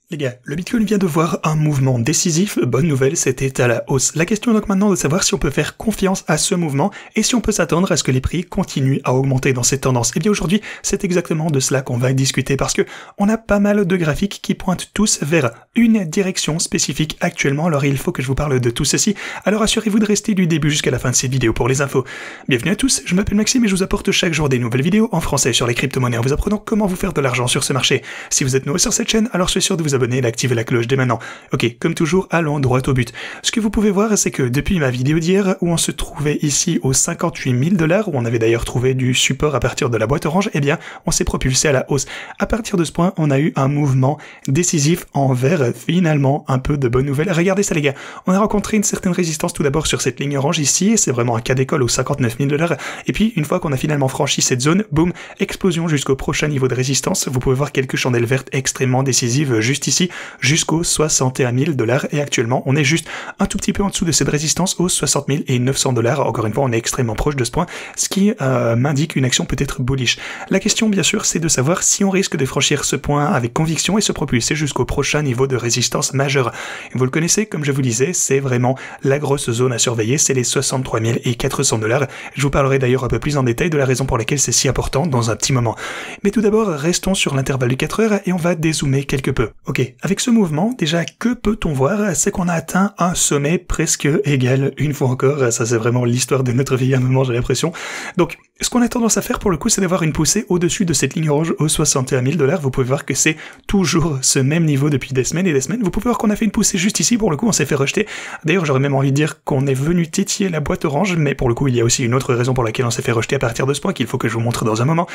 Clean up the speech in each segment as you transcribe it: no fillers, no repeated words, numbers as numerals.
Les gars, le Bitcoin vient de voir un mouvement décisif, bonne nouvelle, c'était à la hausse. La question est donc maintenant de savoir si on peut faire confiance à ce mouvement et si on peut s'attendre à ce que les prix continuent à augmenter dans cette tendance. Et bien aujourd'hui, c'est exactement de cela qu'on va discuter parce que on a pas mal de graphiques qui pointent tous vers une direction spécifique actuellement, alors il faut que je vous parle de tout ceci. Alors assurez-vous de rester du début jusqu'à la fin de cette vidéo pour les infos. Bienvenue à tous, je m'appelle Maxime et je vous apporte chaque jour des nouvelles vidéos en français sur les crypto-monnaies en vous apprenant comment vous faire de l'argent sur ce marché. Si vous êtes nouveau sur cette chaîne, alors je suis sûr de vous abonner et d'activer la cloche dès maintenant. Ok, comme toujours, allons droit au but. Ce que vous pouvez voir, c'est que depuis ma vidéo d'hier, où on se trouvait ici aux 58 000 $, où on avait d'ailleurs trouvé du support à partir de la boîte orange, eh bien, on s'est propulsé à la hausse. À partir de ce point, on a eu un mouvement décisif envers finalement un peu de bonnes nouvelles. Regardez ça les gars, on a rencontré une certaine résistance tout d'abord sur cette ligne orange ici, et c'est vraiment un cas d'école aux 59 000 $. Et puis, une fois qu'on a finalement franchi cette zone, boum, explosion jusqu'au prochain niveau de résistance. Vous pouvez voir quelques chandelles vertes extrêmement décisives juste ici, jusqu'aux 61 000 $, et actuellement on est juste un tout petit peu en dessous de cette résistance aux 60 900 $. Encore une fois, on est extrêmement proche de ce point, ce qui m'indique une action peut-être bullish. La question bien sûr, c'est de savoir si on risque de franchir ce point avec conviction et se propulser jusqu'au prochain niveau de résistance majeur. Vous le connaissez, comme je vous disais, c'est vraiment la grosse zone à surveiller, c'est les 63 400 $. Je vous parlerai d'ailleurs un peu plus en détail de la raison pour laquelle c'est si important dans un petit moment. Mais tout d'abord, restons sur l'intervalle de 4 heures et on va dézoomer quelque peu. Ok, avec ce mouvement, déjà, que peut-on voir? C'est qu'on a atteint un sommet presque égal, une fois encore, ça c'est vraiment l'histoire de notre vie à un moment, j'ai l'impression. Donc, ce qu'on a tendance à faire pour le coup, c'est d'avoir une poussée au-dessus de cette ligne orange aux 61 000 $. Vous pouvez voir que c'est toujours ce même niveau depuis des semaines et des semaines. Vous pouvez voir qu'on a fait une poussée juste ici, pour le coup on s'est fait rejeter. D'ailleurs j'aurais même envie de dire qu'on est venu titiller la boîte orange, mais pour le coup il y a aussi une autre raison pour laquelle on s'est fait rejeter à partir de ce point qu'il faut que je vous montre dans un moment.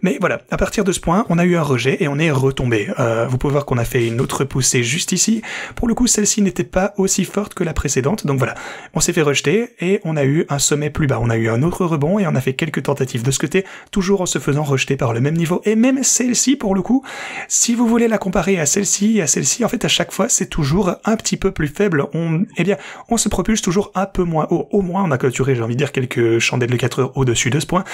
Mais voilà, à partir de ce point, on a eu un rejet et on est retombé. Vous pouvez voir qu'on a fait une autre poussée juste ici. Pour le coup celle-ci n'était pas aussi forte que la précédente, donc voilà. On s'est fait rejeter et on a eu un sommet plus bas. On a eu un autre rebond et on a fait quelques tentatives de ce côté, toujours en se faisant rejeter par le même niveau. Et même celle-ci, pour le coup, si vous voulez la comparer à celle-ci et à celle-ci, en fait, à chaque fois, c'est toujours un petit peu plus faible. On se propulse toujours un peu moins haut. Au moins, on a clôturé, j'ai envie de dire, quelques chandelles de 4 heures au-dessus de ce point.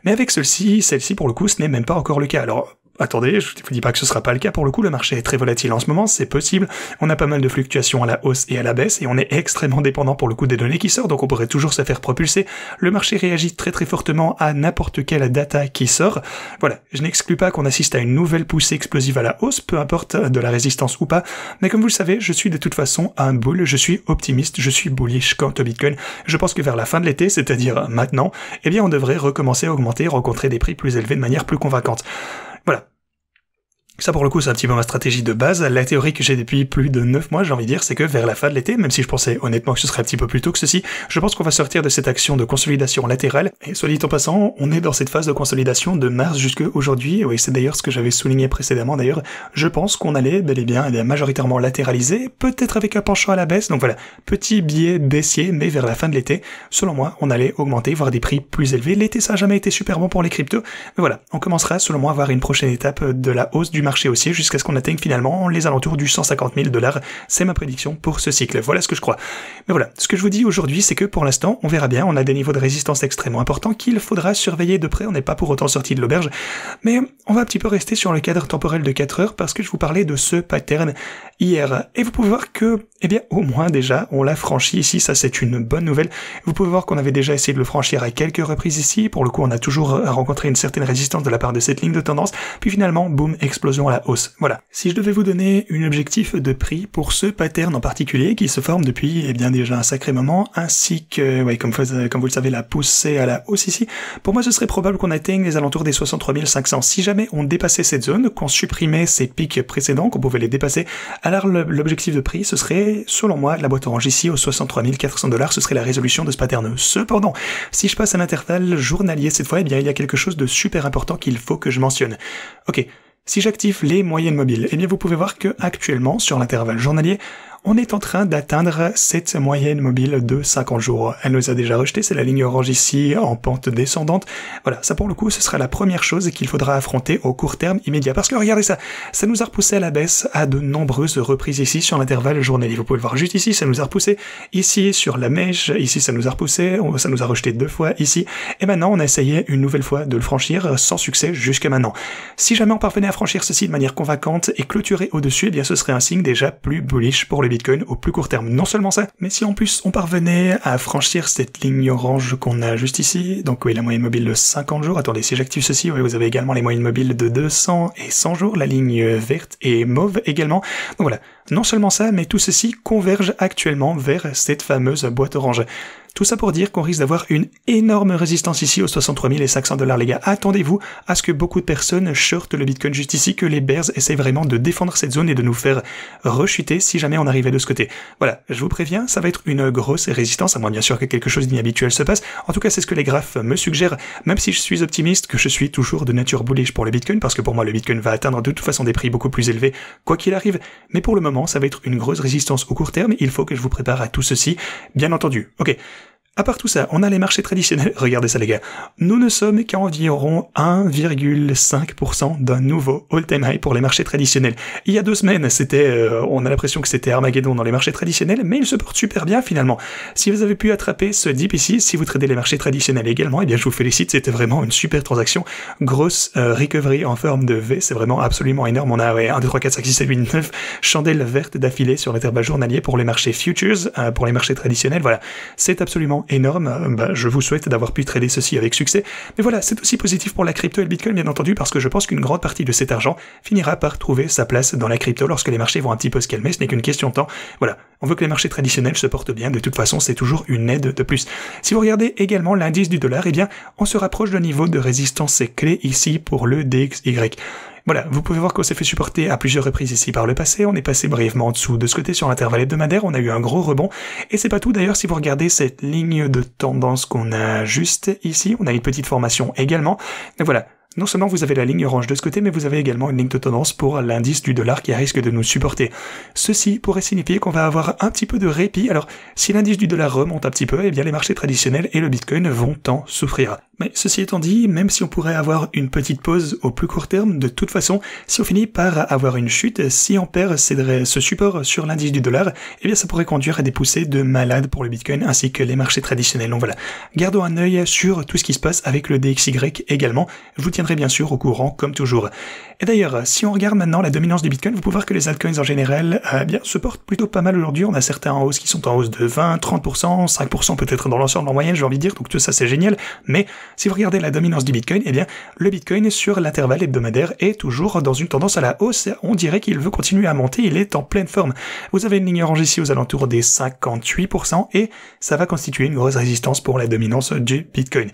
Mais avec celle-ci, pour le coup, ce n'est même pas encore le cas. Alors, attendez, je vous dis pas que ce sera pas le cas pour le coup, le marché est très volatile en ce moment, c'est possible, on a pas mal de fluctuations à la hausse et à la baisse, et on est extrêmement dépendant pour le coup des données qui sortent, donc on pourrait toujours se faire propulser. Le marché réagit très très fortement à n'importe quelle data qui sort. Voilà, je n'exclus pas qu'on assiste à une nouvelle poussée explosive à la hausse, peu importe de la résistance ou pas, mais comme vous le savez, je suis de toute façon un bull, je suis optimiste, je suis bullish quant au Bitcoin. Je pense que vers la fin de l'été, c'est-à-dire maintenant, eh bien on devrait recommencer à augmenter, rencontrer des prix plus élevés de manière plus convaincante. Voilà. Ça pour le coup c'est un petit peu ma stratégie de base. La théorie que j'ai depuis plus de 9 mois, j'ai envie de dire, c'est que vers la fin de l'été, même si je pensais honnêtement que ce serait un petit peu plus tôt que ceci, je pense qu'on va sortir de cette action de consolidation latérale. Et soit dit en passant, on est dans cette phase de consolidation de mars jusqu'à aujourd'hui. Oui, c'est d'ailleurs ce que j'avais souligné précédemment d'ailleurs. Je pense qu'on allait bel et bien majoritairement latéraliser, peut-être avec un penchant à la baisse. Donc voilà, petit biais baissier, mais vers la fin de l'été, selon moi, on allait augmenter, voir des prix plus élevés. L'été ça a jamais été super bon pour les cryptos, mais voilà, on commencera selon moi à voir une prochaine étape de la hausse du marché haussier jusqu'à ce qu'on atteigne finalement les alentours du 150 000 $. C'est ma prédiction pour ce cycle. Voilà ce que je crois. Mais voilà, ce que je vous dis aujourd'hui, c'est que pour l'instant, on verra bien, on a des niveaux de résistance extrêmement importants qu'il faudra surveiller de près. On n'est pas pour autant sorti de l'auberge, mais on va un petit peu rester sur le cadre temporel de 4 heures parce que je vous parlais de ce pattern hier. Et vous pouvez voir que, eh bien, au moins déjà, on l'a franchi ici. Ça, c'est une bonne nouvelle. Vous pouvez voir qu'on avait déjà essayé de le franchir à quelques reprises ici. Pour le coup, on a toujours rencontré une certaine résistance de la part de cette ligne de tendance. Puis finalement, boum, explosion à la hausse. Voilà. Si je devais vous donner un objectif de prix pour ce pattern en particulier qui se forme depuis eh bien déjà un sacré moment, ainsi que, ouais, comme vous le savez, la poussée à la hausse ici, pour moi ce serait probable qu'on atteigne les alentours des 63 500. Si jamais on dépassait cette zone, qu'on supprimait ces pics précédents, qu'on pouvait les dépasser, alors l'objectif de prix ce serait, selon moi, la boîte orange ici aux 63 400 $, ce serait la résolution de ce pattern. Cependant, si je passe à l'intervalle journalier cette fois, eh bien il y a quelque chose de super important qu'il faut que je mentionne. Ok. Si j'active les moyennes mobiles, eh bien vous pouvez voir que actuellement sur l'intervalle journalier, on est en train d'atteindre cette moyenne mobile de 50 jours. Elle nous a déjà rejeté, c'est la ligne orange ici en pente descendante. Voilà, ça pour le coup, ce sera la première chose qu'il faudra affronter au court terme immédiat. Parce que regardez ça, ça nous a repoussé à la baisse à de nombreuses reprises ici sur l'intervalle journalier. Vous pouvez le voir juste ici, ça nous a repoussé ici sur la mèche, ici ça nous a repoussé, ça nous a rejeté 2 fois ici. Et maintenant, on a essayé une nouvelle fois de le franchir sans succès jusqu'à maintenant. Si jamais on parvenait à franchir ceci de manière convaincante et clôturer au-dessus, eh bien ce serait un signe déjà plus bullish pour le Bitcoin au plus court terme. Non seulement ça, mais si en plus on parvenait à franchir cette ligne orange qu'on a juste ici, donc oui, la moyenne mobile de 50 jours, attendez, si j'active ceci, oui, vous avez également les moyennes mobiles de 200 et 100 jours, la ligne verte et mauve également. Donc voilà, non seulement ça, mais tout ceci converge actuellement vers cette fameuse boîte orange. Tout ça pour dire qu'on risque d'avoir une énorme résistance ici aux 63 500 $, les gars. Attendez-vous à ce que beaucoup de personnes shortent le Bitcoin juste ici, que les bears essayent vraiment de défendre cette zone et de nous faire rechuter si jamais on arrivait de ce côté. Voilà, je vous préviens, ça va être une grosse résistance, à moins bien sûr que quelque chose d'inhabituel se passe. En tout cas, c'est ce que les graphes me suggèrent, même si je suis optimiste, que je suis toujours de nature bullish pour le Bitcoin, parce que pour moi, le Bitcoin va atteindre de toute façon des prix beaucoup plus élevés, quoi qu'il arrive. Mais pour le moment, ça va être une grosse résistance au court terme, il faut que je vous prépare à tout ceci, bien entendu. Ok. À part tout ça, on a les marchés traditionnels. Regardez ça les gars. Nous ne sommes qu'à environ 1,5% d'un nouveau all-time high pour les marchés traditionnels. Il y a 2 semaines, on a l'impression que c'était Armageddon dans les marchés traditionnels, mais ils se portent super bien finalement. Si vous avez pu attraper ce dip ici, si vous tradez les marchés traditionnels également, eh bien je vous félicite, c'était vraiment une super transaction. Grosse recovery en forme de V, c'est vraiment absolument énorme. On a 1, 2, 3, 4, 5, 6, 7, 8, 9 chandelles vertes d'affilée sur l'intervalle journalier pour les marchés futures, pour les marchés traditionnels. Voilà, c'est absolument énorme, je vous souhaite d'avoir pu trader ceci avec succès. Mais voilà, c'est aussi positif pour la crypto et le Bitcoin, bien entendu, parce que je pense qu'une grande partie de cet argent finira par trouver sa place dans la crypto lorsque les marchés vont un petit peu se calmer, ce n'est qu'une question de temps. Voilà, on veut que les marchés traditionnels se portent bien, de toute façon, c'est toujours une aide de plus. Si vous regardez également l'indice du dollar, eh bien, on se rapproche d'un niveau de résistance clé ici pour le DXY. Voilà, vous pouvez voir qu'on s'est fait supporter à plusieurs reprises ici par le passé, on est passé brièvement en dessous de ce côté sur l'intervalle hebdomadaire, on a eu un gros rebond, et c'est pas tout d'ailleurs si vous regardez cette ligne de tendance qu'on a juste ici, on a une petite formation également, et voilà. Non seulement vous avez la ligne orange de ce côté, mais vous avez également une ligne de tendance pour l'indice du dollar qui risque de nous supporter. Ceci pourrait signifier qu'on va avoir un petit peu de répit. Alors, si l'indice du dollar remonte un petit peu, eh bien les marchés traditionnels et le Bitcoin vont en souffrir. Mais ceci étant dit, même si on pourrait avoir une petite pause au plus court terme, de toute façon, si on finit par avoir une chute, si on perd ce support sur l'indice du dollar, eh bien ça pourrait conduire à des poussées de malade pour le Bitcoin ainsi que les marchés traditionnels. Donc voilà, gardons un œil sur tout ce qui se passe avec le DXY également. Je vous tiendrai bien sûr au courant comme toujours. Et d'ailleurs, si on regarde maintenant la dominance du Bitcoin, vous pouvez voir que les altcoins en général bien se portent plutôt pas mal aujourd'hui. On a certains en hausse qui sont en hausse de 20, 30%, 5% peut-être dans l'ensemble en moyenne, j'ai envie de dire, donc tout ça c'est génial, mais si vous regardez la dominance du Bitcoin, eh bien, le Bitcoin sur l'intervalle hebdomadaire est toujours dans une tendance à la hausse. On dirait qu'il veut continuer à monter, il est en pleine forme. Vous avez une ligne orange ici aux alentours des 58% et ça va constituer une grosse résistance pour la dominance du Bitcoin.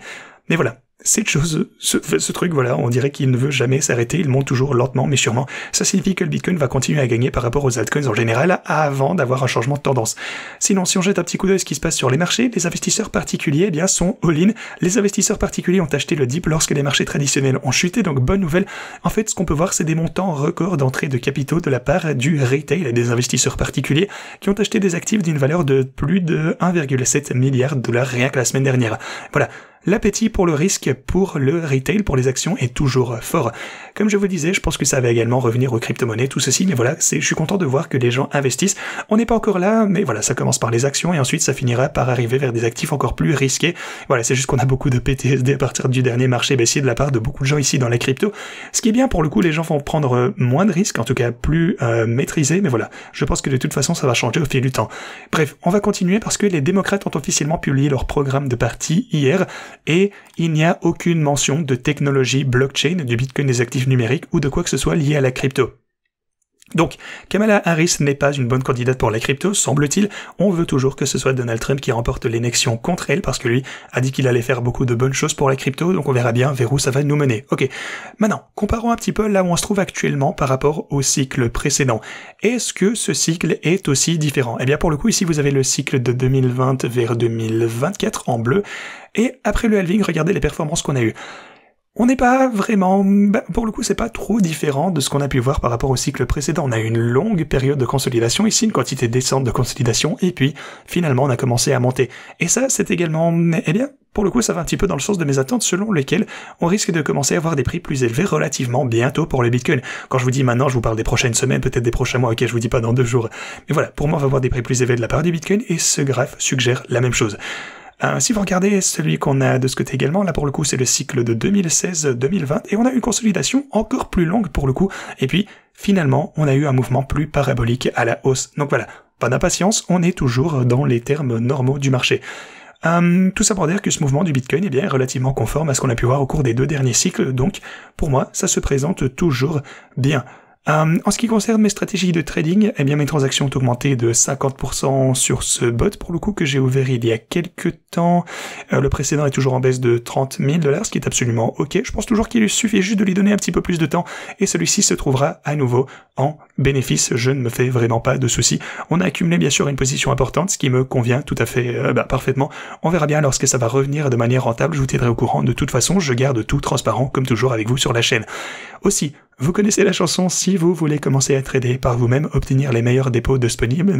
Mais voilà. Cette chose, ce truc, voilà, on dirait qu'il ne veut jamais s'arrêter, il monte toujours lentement mais sûrement. Ça signifie que le Bitcoin va continuer à gagner par rapport aux altcoins en général avant d'avoir un changement de tendance. Sinon, si on jette un petit coup d'œil à ce qui se passe sur les marchés, les investisseurs particuliers, eh bien, sont all-in. Les investisseurs particuliers ont acheté le dip lorsque les marchés traditionnels ont chuté, donc bonne nouvelle. En fait, ce qu'on peut voir, c'est des montants records d'entrée de capitaux de la part du retail et des investisseurs particuliers qui ont acheté des actifs d'une valeur de plus de 1,7 milliard $ rien que la semaine dernière. Voilà. L'appétit pour le risque pour le retail, pour les actions, est toujours fort. Comme je vous disais, je pense que ça va également revenir aux crypto-monnaies, tout ceci, mais voilà, je suis content de voir que les gens investissent. On n'est pas encore là, mais voilà, ça commence par les actions et ensuite ça finira par arriver vers des actifs encore plus risqués. Voilà, c'est juste qu'on a beaucoup de PTSD à partir du dernier marché baissier de la part de beaucoup de gens ici dans la crypto. Ce qui est bien, pour le coup, les gens vont prendre moins de risques, en tout cas plus maîtrisés, mais voilà, je pense que de toute façon ça va changer au fil du temps. Bref, on va continuer parce que les démocrates ont officiellement publié leur programme de parti hier, et il n'y a aucune mention de technologie blockchain, du Bitcoin, des actifs numériques ou de quoi que ce soit lié à la crypto. Donc, Kamala Harris n'est pas une bonne candidate pour la crypto, semble-t-il. On veut toujours que ce soit Donald Trump qui remporte l'élection contre elle, parce que lui a dit qu'il allait faire beaucoup de bonnes choses pour la crypto, donc on verra bien vers où ça va nous mener. Ok, maintenant, comparons un petit peu là où on se trouve actuellement par rapport au cycle précédent. Est-ce que ce cycle est aussi différent? Eh bien, pour le coup, ici, vous avez le cycle de 2020 vers 2024 en bleu, et après le halving, regardez les performances qu'on a eues. on n'est pas vraiment... pour le coup, c'est pas trop différent de ce qu'on a pu voir par rapport au cycle précédent. On a eu une longue période de consolidation, ici une quantité décente de consolidation, et puis finalement on a commencé à monter. Et ça, c'est également... eh bien, pour le coup, ça va un petit peu dans le sens de mes attentes, selon lesquelles on risque de commencer à avoir des prix plus élevés relativement bientôt pour le Bitcoin. Quand je vous dis maintenant, je vous parle des prochaines semaines, peut-être des prochains mois, ok, je vous dis pas dans 2 jours. Mais voilà, pour moi, on va avoir des prix plus élevés de la part du Bitcoin, et ce graphe suggère la même chose. Si vous regardez celui qu'on a de ce côté également, là pour le coup c'est le cycle de 2016-2020, et on a une consolidation encore plus longue pour le coup, et puis finalement on a eu un mouvement plus parabolique à la hausse. Donc voilà, pas d'impatience, on est toujours dans les termes normaux du marché. Tout ça pour dire que ce mouvement du Bitcoin est relativement conforme à ce qu'on a pu voir au cours des 2 derniers cycles, donc pour moi ça se présente toujours bien. En ce qui concerne mes stratégies de trading, eh bien mes transactions ont augmenté de 50% sur ce bot pour le coup que j'ai ouvert il y a quelques temps. Le précédent est toujours en baisse de 30 000 $, ce qui est absolument ok. Je pense toujours qu'il suffit juste de lui donner un petit peu plus de temps et celui-ci se trouvera à nouveau en bénéfice. Je ne me fais vraiment pas de soucis. On a accumulé bien sûr une position importante, ce qui me convient tout à fait parfaitement. On verra bien lorsque ça va revenir de manière rentable. Je vous tiendrai au courant. De toute façon, je garde tout transparent comme toujours avec vous sur la chaîne. Aussi, vous connaissez la chanson, si vous voulez commencer à trader par vous-même, obtenir les meilleurs dépôts disponibles,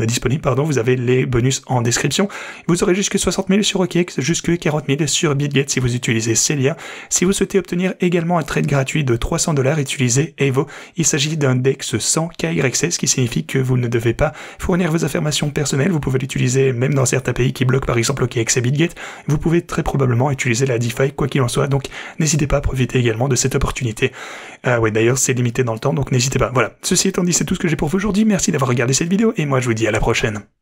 vous avez les bonus en description. Vous aurez jusque 60 000 sur OKX, jusque 40 000 sur BitGet si vous utilisez ces liens. Si vous souhaitez obtenir également un trade gratuit de 300 $, utilisez Evo. Il s'agit d'un DEX sans KYC, ce qui signifie que vous ne devez pas fournir vos informations personnelles. Vous pouvez l'utiliser même dans certains pays qui bloquent par exemple OKX et BitGet. Vous pouvez très probablement utiliser la DeFi, quoi qu'il en soit, donc n'hésitez pas à profiter également de cette opportunité. Ouais, d'ailleurs, c'est limité dans le temps, donc n'hésitez pas. Voilà, ceci étant dit, c'est tout ce que j'ai pour vous aujourd'hui. Merci d'avoir regardé cette vidéo, et moi je vous dis à la prochaine.